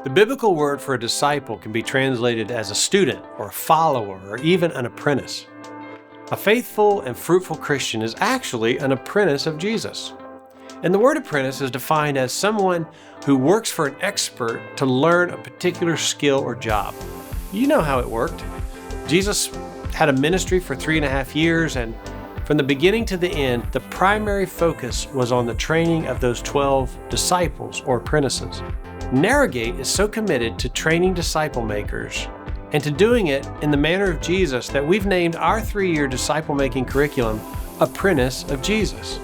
The biblical word for a disciple can be translated as a student or a follower or even an apprentice. A faithful and fruitful Christian is actually an apprentice of Jesus. And the word apprentice is defined as someone who works for an expert to learn a particular skill or job. You know how it worked. Jesus had a ministry for 3.5 years, and from the beginning to the end, the primary focus was on the training of those 12 disciples or apprentices. Narrowgate is so committed to training disciple makers and to doing it in the manner of Jesus that we've named our 3-year disciple-making curriculum Apprentice of Jesus.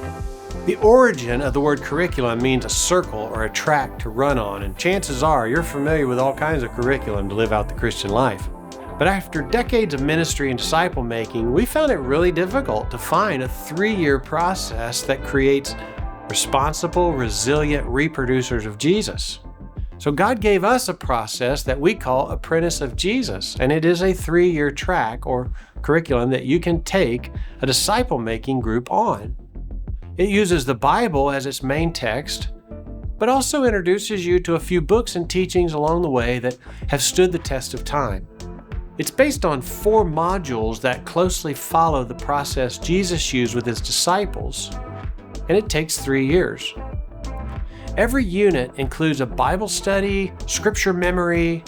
The origin of the word curriculum means a circle or a track to run on, and chances are you're familiar with all kinds of curriculum to live out the Christian life. But after decades of ministry and disciple making, we found it really difficult to find a 3-year process that creates responsible, resilient reproducers of Jesus. So God gave us a process that we call Apprentice of Jesus, and it is a 3-year track or curriculum that you can take a disciple-making group on. It uses the Bible as its main text, but also introduces you to a few books and teachings along the way that have stood the test of time. It's based on 4 modules that closely follow the process Jesus used with his disciples, and it takes 3 years. Every unit includes a Bible study, scripture memory,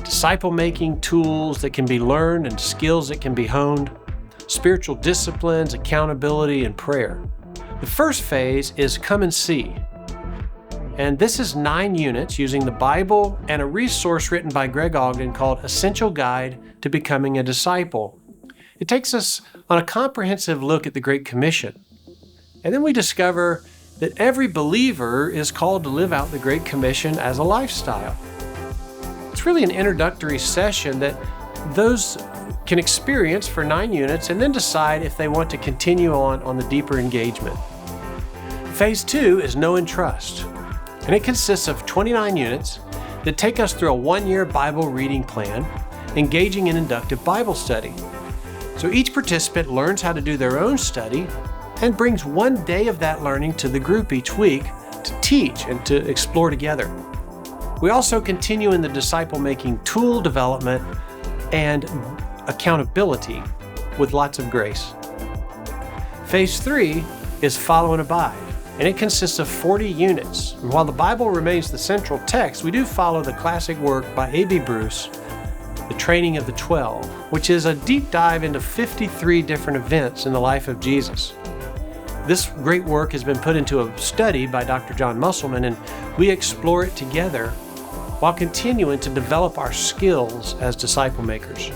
disciple-making tools that can be learned and skills that can be honed, spiritual disciplines, accountability, and prayer. The first phase is Come and See. And this is 9 units using the Bible and a resource written by Greg Ogden called Essential Guide to Becoming a Disciple. It takes us on a comprehensive look at the Great Commission. And then we discover that every believer is called to live out the Great Commission as a lifestyle. It's really an introductory session that those can experience for 9 units and then decide if they want to continue on the deeper engagement. Phase 2 is Know and Trust. And it consists of 29 units that take us through a 1-year Bible reading plan, engaging in inductive Bible study. So each participant learns how to do their own study and brings 1 day of that learning to the group each week to teach and to explore together. We also continue in the disciple-making tool development and accountability with lots of grace. Phase 3 is Follow and Abide. And it consists of 40 units. And while the Bible remains the central text, we do follow the classic work by A.B. Bruce, The Training of the 12, which is a deep dive into 53 different events in the life of Jesus. This great work has been put into a study by Dr. John Musselman, and we explore it together while continuing to develop our skills as disciple makers.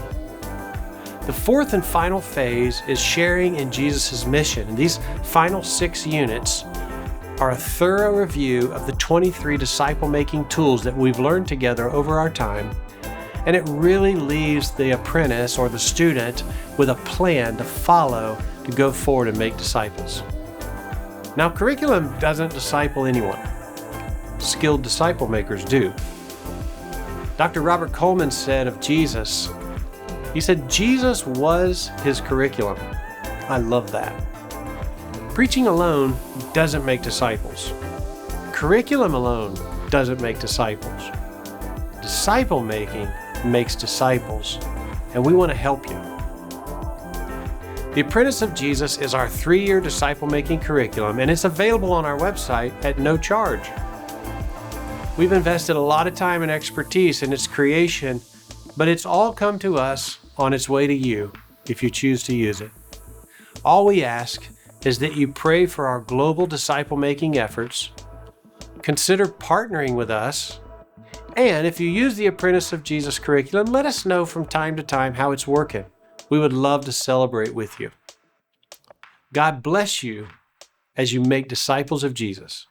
The 4th and final phase is Sharing in Jesus' Mission, and these final 6 units are a thorough review of the 23 disciple-making tools that we've learned together over our time, and it really leaves the apprentice or the student with a plan to follow to go forward and make disciples. Now, curriculum doesn't disciple anyone. Skilled disciple makers do. Dr. Robert Coleman said of Jesus, he said, Jesus was his curriculum. I love that. Preaching alone doesn't make disciples. Curriculum alone doesn't make disciples. Disciple making makes disciples, and we want to help you. The Apprentice of Jesus is our 3-year disciple making curriculum, and it's available on our website at no charge. We've invested a lot of time and expertise in its creation, but it's all come to us on its way to you if you choose to use it. All we ask is that you pray for our global disciple-making efforts, consider partnering with us, and if you use the Apprentice of Jesus curriculum, let us know from time to time how it's working. We would love to celebrate with you. God bless you as you make disciples of Jesus.